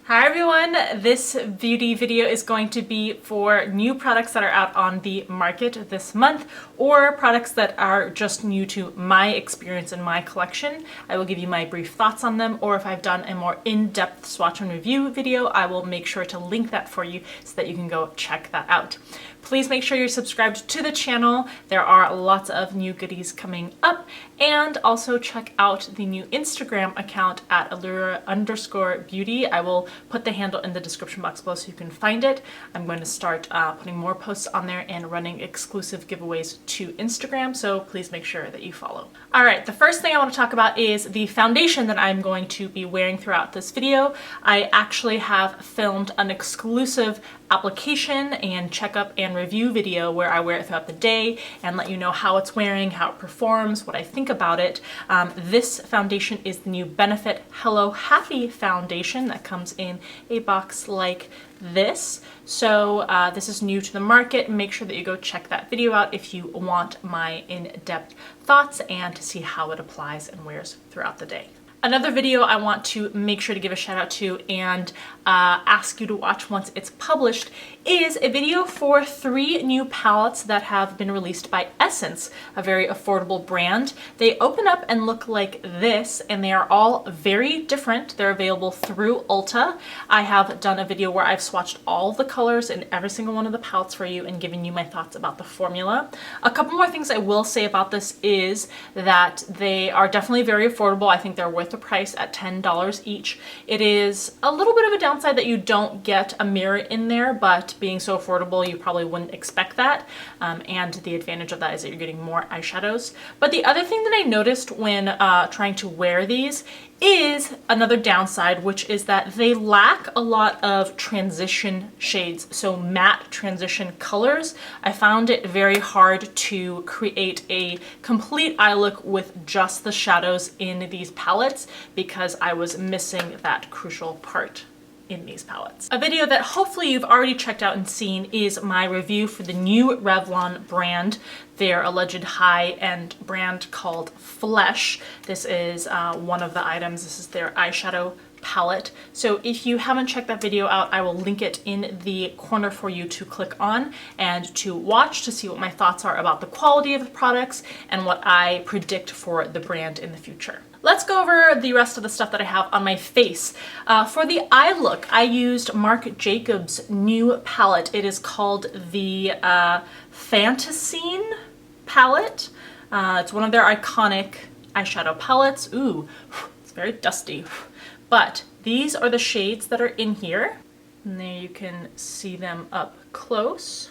Hi everyone, this beauty video is going to be for new products that are out on the market this month or products that are just new to my experience in my collection. I will give you my brief thoughts on them, or if I've done a more in-depth swatch and review video, I will make sure to link that for you so that you can go check that out. Please make sure you're subscribed to the channel. There are lots of new goodies coming up, and also check out the new Instagram account at Allura_beauty. I will put the handle in the description box below so you can find it. I'm going to start putting more posts on there and running exclusive giveaways to Instagram, so please make sure that you follow. All right, the first thing I want to talk about is the foundation that I'm going to be wearing throughout this video. I actually have filmed an exclusive application and checkup and review video where I wear it throughout the day and let you know how it's wearing, how it performs, what I think about it. This foundation is the new Benefit Hello Happy foundation that comes in a box like this. So this is new to the market. Make sure that you go check that video out if you want my in-depth thoughts and to see how it applies and wears throughout the day. Another video I want to make sure to give a shout out to and ask you to watch once it's published is a video for 3 new palettes that have been released by Essence, a very affordable brand. They open up and look like this, and they are all very different. They're available through Ulta. I have done a video where I've swatched all the colors in every single one of the palettes for you and given you my thoughts about the formula. A couple more things I will say about this is that they are definitely very affordable. I think they're worth the price at $10 each. It is a little bit of a downside that you don't get a mirror in there, but being so affordable, you probably wouldn't expect that. And the advantage of that is that you're getting more eyeshadows. But the other thing that I noticed when trying to wear these is another downside, which is that they lack a lot of transition shades, so matte transition colors. I found it very hard to create a complete eye look with just the shadows in these palettes because I was missing that crucial part in these palettes. A video that hopefully you've already checked out and seen is my review for the new Revlon brand, their alleged high-end brand called Flesh. This is one of the items. This is their eyeshadow palette. So if you haven't checked that video out, I will link it in the corner for you to click on and to watch to see what my thoughts are about the quality of the products and what I predict for the brand in the future. Let's go over the rest of the stuff that I have on my face. For the eye look, I used Marc Jacobs' new palette. It is called the Fantasine palette. It's one of their iconic eyeshadow palettes. Ooh, it's very dusty. But these are the shades that are in here. And there you can see them up close.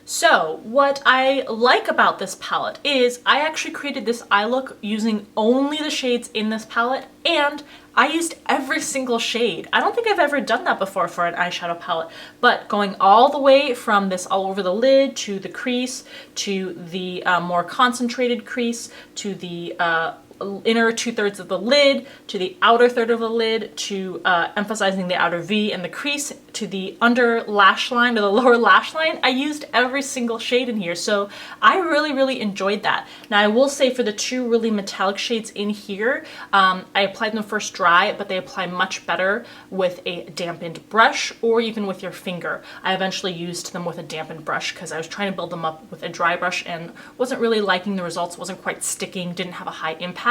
So what I like about this palette is I actually created this eye look using only the shades in this palette, and I used every single shade. I don't think I've ever done that before for an eyeshadow palette, but going all the way from this all over the lid to the crease, to the more concentrated crease, to the inner 2/3 of the lid, to the outer third of the lid, to emphasizing the outer V and the crease, to the under lash line or the lower lash line. I used every single shade in here, so I really enjoyed that. Now I will say for the 2 really metallic shades in here, I applied them first dry, but they apply much better with a dampened brush or even with your finger. I eventually used them with a dampened brush because I was trying to build them up with a dry brush and wasn't really liking the results, wasn't quite sticking, didn't have a high impact.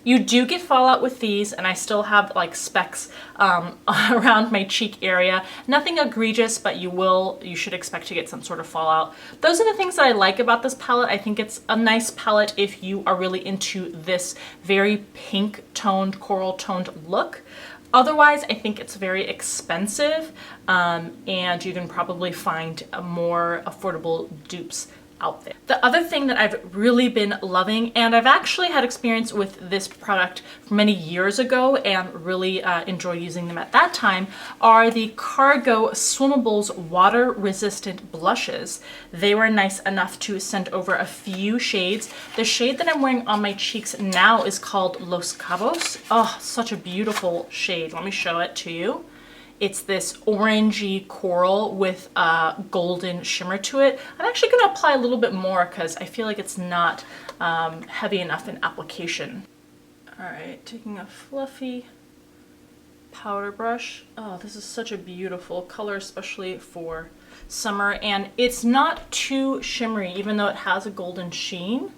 You do get fallout with these, and I still have like specks around my cheek area. Nothing egregious, but you should expect to get some sort of fallout. Those are the things that I like about this palette. I think it's a nice palette if you are really into this very pink toned, coral toned look. Otherwise, I think it's very expensive, and you can probably find more affordable dupes out there. The other thing that I've really been loving, and I've actually had experience with this product many years ago and really enjoyed using them at that time, are the Cargo Swimmables water resistant blushes. They were nice enough to send over a few shades. The shade that I'm wearing on my cheeks now is called Los Cabos. Oh, such a beautiful shade. Let me show it to you. It's this orangey coral with a golden shimmer to it. I'm actually going to apply a little bit more because I feel like it's not heavy enough in application. All right, taking a fluffy powder brush. Oh, this is such a beautiful color, especially for summer, and it's not too shimmery, even though it has a golden sheen.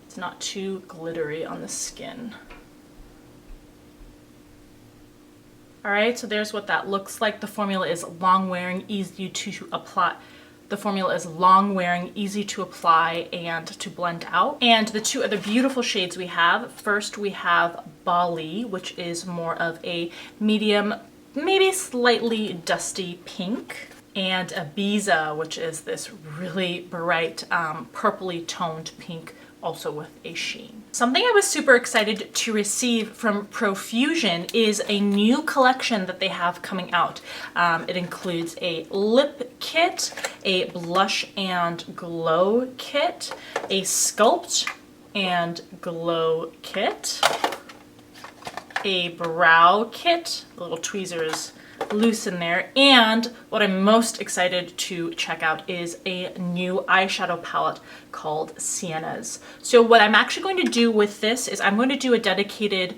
It's not too glittery on the skin. All right, so there's what that looks like. The formula is long wearing, easy to apply. The formula is long wearing, easy to apply and to blend out. And the two other beautiful shades we have, first we have Bali, which is more of a medium, maybe slightly dusty pink, and Ibiza, which is this really bright purpley toned pink, also with a sheen. Something I was super excited to receive from Profusion is a new collection that they have coming out. It includes a lip kit, a blush and glow kit, a sculpt and glow kit, a brow kit, the little tweezers loose in there, and what I'm most excited to check out is a new eyeshadow palette called Siennas. So what I'm actually going to do with this is I'm going to do a dedicated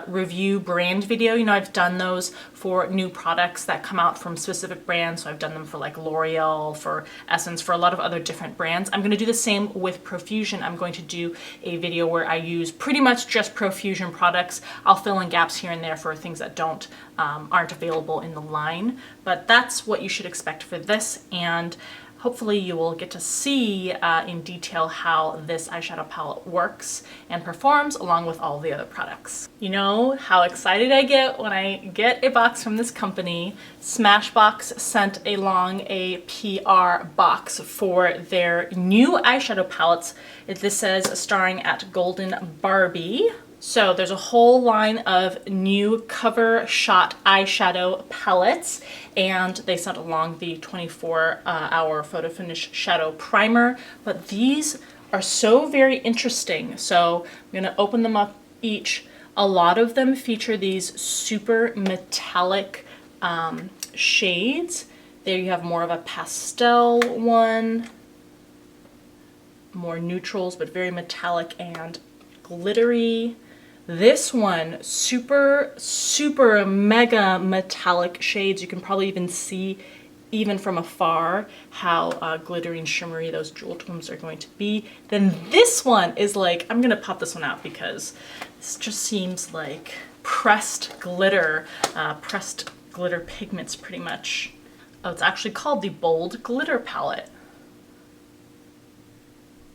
review brand video. You know, I've done those for new products that come out from specific brands. So I've done them for like L'Oreal, for Essence, for a lot of other different brands. I'm going to do the same with Profusion. I'm going to do a video where I use pretty much just Profusion products. I'll fill in gaps here and there for things that aren't available in the line, but that's what you should expect for this, and hopefully you will get to see in detail how this eyeshadow palette works and performs along with all the other products. You know how excited I get when I get a box from this company. Smashbox sent along a PR box for their new eyeshadow palettes. This says starring at Golden Barbie. So there's a whole line of new cover shot eyeshadow palettes, and they sent along the 24-hour photo finish shadow primer, but these are so very interesting. So I'm gonna open them up each. A lot of them feature these super metallic shades. There you have more of a pastel one, more neutrals, but very metallic and glittery. This one, super, super mega metallic shades. You can probably even see, even from afar, how glittery and shimmery those jewel tones are going to be. Then this one is like, I'm gonna pop this one out because this just seems like pressed glitter pigments pretty much. Oh, it's actually called the Bold Glitter Palette.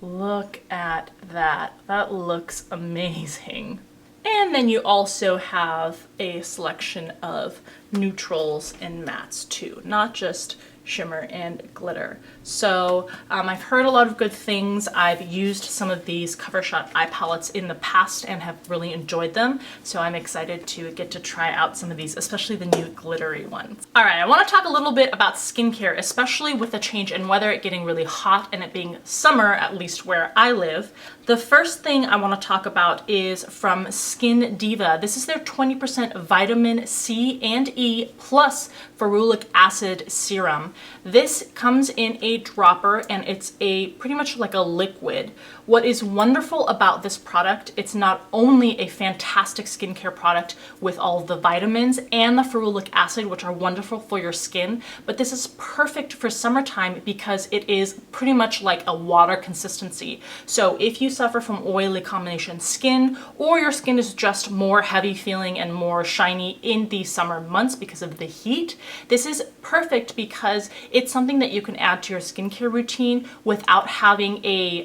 Look at that. That looks amazing. And then you also have a selection of neutrals and mattes too, not just shimmer and glitter. So I've heard a lot of good things. I've used some of these cover shot eye palettes in the past and have really enjoyed them. So I'm excited to get to try out some of these, especially the new glittery ones. All right, I want to talk a little bit about skincare, especially with the change in weather, it getting really hot and it being summer, at least where I live. The first thing I want to talk about is from Skin Deva. This is their 20% vitamin C and E plus ferulic acid serum. This comes in a dropper and it's pretty much like a liquid. What is wonderful about this product, it's not only a fantastic skincare product with all the vitamins and the ferulic acid, which are wonderful for your skin, but this is perfect for summertime because it is pretty much like a water consistency. So if you suffer from oily combination skin, or your skin is just more heavy feeling and more shiny in the summer months because of the heat, this is perfect because it's something that you can add to your skincare routine without having a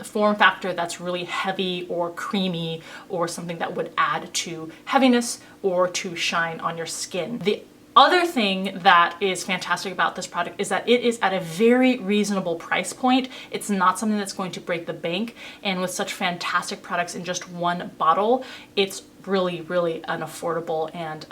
form factor that's really heavy or creamy or something that would add to heaviness or to shine on your skin. The other thing that is fantastic about this product is that it is at a very reasonable price point. It's not something that's going to break the bank, and with such fantastic products in just one bottle, it's really, really an affordable and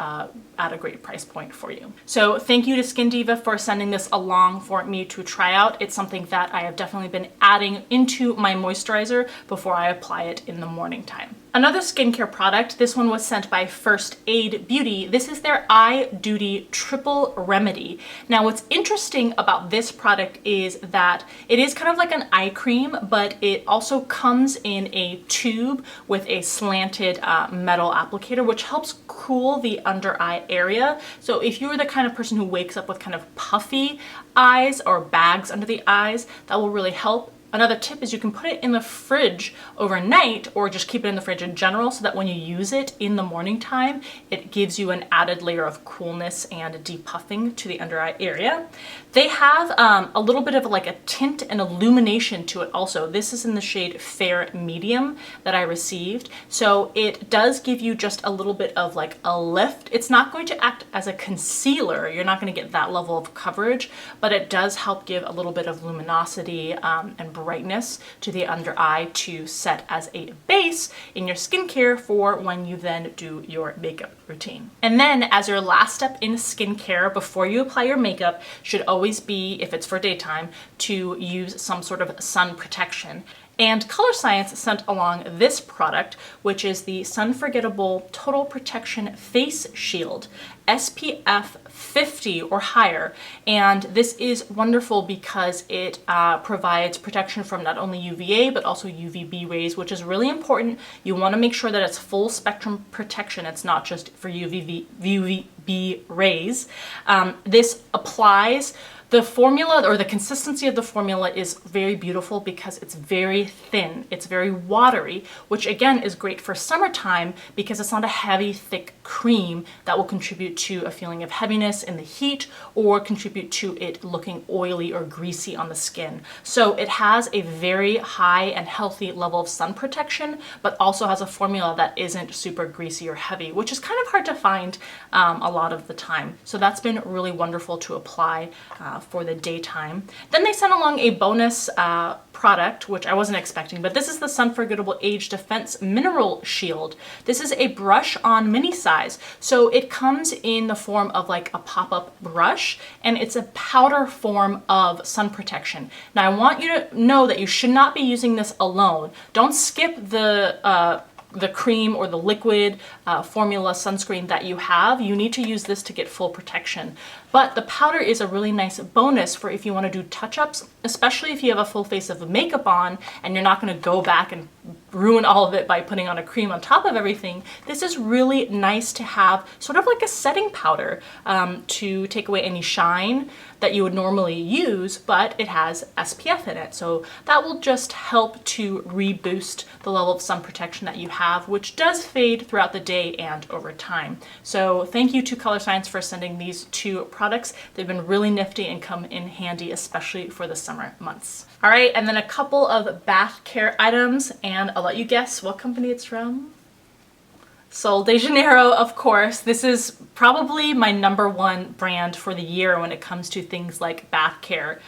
at a great price point for you. So thank you to Skin Deva for sending this along for me to try out. It's something that I have definitely been adding into my moisturizer before I apply it in the morning time. Another skincare product, this one was sent by First Aid Beauty. This is their Eye Duty Triple Remedy. Now what's interesting about this product is that it is kind of like an eye cream, but it also comes in a tube with a slanted metal applicator, which helps cool the under eye area. So if you're the kind of person who wakes up with kind of puffy eyes or bags under the eyes, that will really help. Another tip is you can put it in the fridge overnight or just keep it in the fridge in general so that when you use it in the morning time, it gives you an added layer of coolness and depuffing to the under eye area. They have a little bit of like a tint and illumination to it also. This is in the shade Fair Medium that I received. So it does give you just a little bit of like a lift. It's not going to act as a concealer. You're not going to get that level of coverage, but it does help give a little bit of luminosity and brightness to the under eye to set as a base in your skincare for when you then do your makeup routine. And then as your last step in skincare before you apply your makeup should always be, if it's for daytime, to use some sort of sun protection. And Colorscience sent along this product, which is the Sunforgettable Total Protection Face Shield, SPF 50 or higher. And this is wonderful because it provides protection from not only UVA, but also UVB rays, which is really important. You want to make sure that it's full spectrum protection. It's not just for UVB rays. This applies. The formula, or the consistency of the formula, is very beautiful because it's very thin. It's very watery, which again is great for summertime because it's not a heavy, thick cream that will contribute to a feeling of heaviness in the heat or contribute to it looking oily or greasy on the skin. So it has a very high and healthy level of sun protection, but also has a formula that isn't super greasy or heavy, which is kind of hard to find a lot of the time. So that's been really wonderful to apply for the daytime. Then they sent along a bonus product, which I wasn't expecting, but this is the Sunforgettable Age Defense Mineral Shield. This is a brush on mini size. So it comes in the form of like a pop-up brush, and it's a powder form of sun protection. Now I want you to know that you should not be using this alone. Don't skip the cream or the liquid formula sunscreen that you have. You need to use this to get full protection. But the powder is a really nice bonus for if you want to do touch-ups, especially if you have a full face of makeup on and you're not going to go back and ruin all of it by putting on a cream on top of everything. This is really nice to have, sort of like a setting powder to take away any shine that you would normally use, but it has SPF in it. So that will just help to reboost the level of sun protection that you have, which does fade throughout the day and over time. So thank you to Colorscience for sending these two products. They've been really nifty and come in handy, especially for the summer months. All right, and then a couple of bath care items, and I'll let you guess what company it's from. Sol de Janeiro, of course. This is probably my #1 brand for the year when it comes to things like bath care,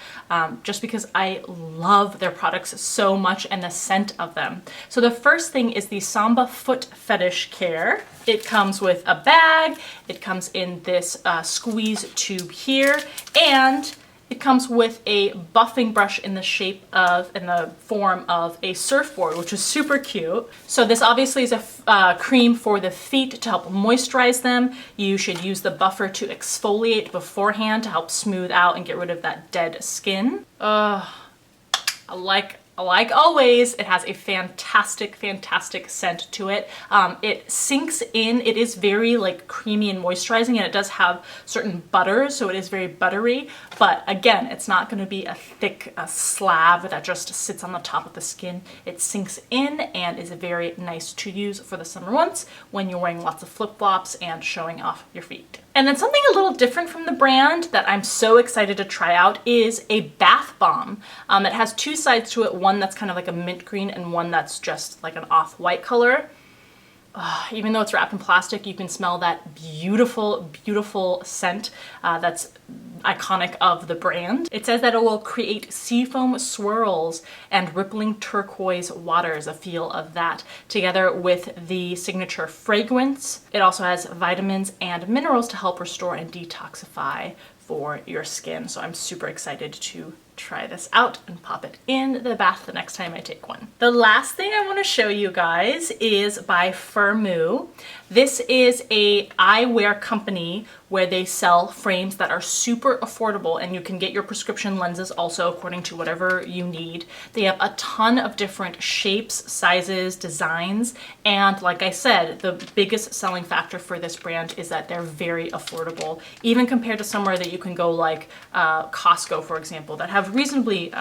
just because I love their products so much and the scent of them. So the first thing is the Samba Foot Fetish Care. It comes with a bag, it comes in this squeeze tube here, and it comes with a buffing brush in the form of a surfboard, which is super cute. So this obviously is a cream for the feet to help moisturize them. You should use the buffer to exfoliate beforehand to help smooth out and get rid of that dead skin. Like always, it has a fantastic, fantastic scent to it. It sinks in. It is very like creamy and moisturizing, and it does have certain butters, so it is very buttery. But again, it's not going to be a thick slab that just sits on the top of the skin. It sinks in and is very nice to use for the summer months when you're wearing lots of flip-flops and showing off your feet. And then something a little different from the brand that I'm so excited to try out is a bath bomb. It has two sides to it, one that's kind of like a mint green and one that's just like an off-white color. Even though it's wrapped in plastic, you can smell that beautiful, beautiful scent that's iconic of the brand. It says that it will create seafoam swirls and rippling turquoise waters, a feel of that, together with the signature fragrance. It also has vitamins and minerals to help restore and detoxify for your skin. So I'm super excited to try this out and pop it in the bath the next time I take one. The last thing I want to show you guys is by Firmoo. This is a eyewear company where they sell frames that are super affordable, and you can get your prescription lenses also according to whatever you need. They have a ton of different shapes, sizes, designs, and like I said, the biggest selling factor for this brand is that they're very affordable, even compared to somewhere that you can go like Costco, for example, that have reasonably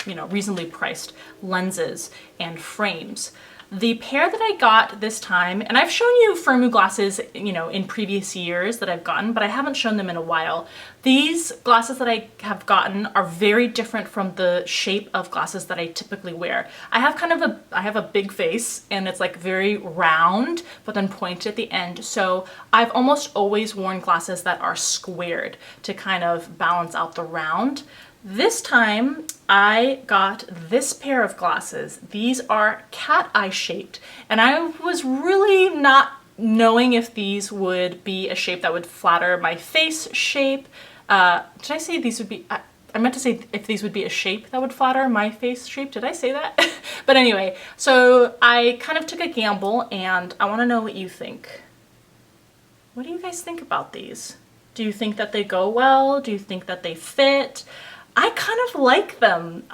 reasonably priced lenses and frames. The pair that I got this time, and I've shown you Firmoo glasses, in previous years that I've gotten, but I haven't shown them in a while. These glasses that I have gotten are very different from the shape of glasses that I typically wear. I have a big face, and it's like very round, but then pointed at the end. So I've almost always worn glasses that are squared to kind of balance out the round. This time I got this pair of glasses. These are cat eye shaped, and I was really not knowing if these would be a shape that would flatter my face shape. Did I say these would be, I meant to say if these would be a shape that would flatter my face shape. Did I say that? But anyway, so I kind of took a gamble, and I want to know what you think. What do you guys think about these? Do you think that they go well? Do you think that they fit? I kind of like them.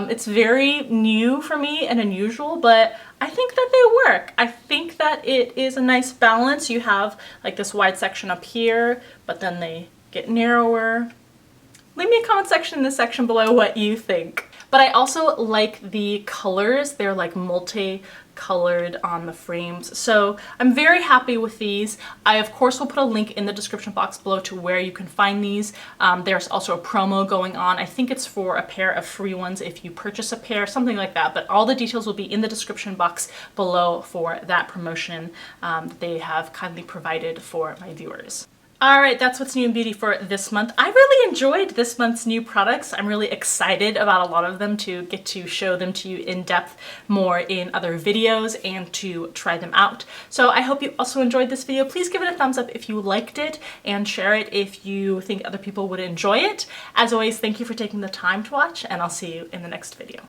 It's very new for me and unusual, but I think that they work. I think that it is a nice balance. You have like this wide section up here, but then they get narrower. Leave me a comment section in the section below what you think. But I also like the colors. They're like multi-colored on the frames. So I'm very happy with these. I of course will put a link in the description box below to where you can find these. There's also a promo going on. I think it's for a pair of free ones if you purchase a pair, something like that. But all the details will be in the description box below for that promotion that they have kindly provided for my viewers. Alright, that's what's new in beauty for this month. I really enjoyed this month's new products. I'm really excited about a lot of them to get to show them to you in depth more in other videos and to try them out. So I hope you also enjoyed this video. Please give it a thumbs up if you liked it, and share it if you think other people would enjoy it. As always, thank you for taking the time to watch, and I'll see you in the next video.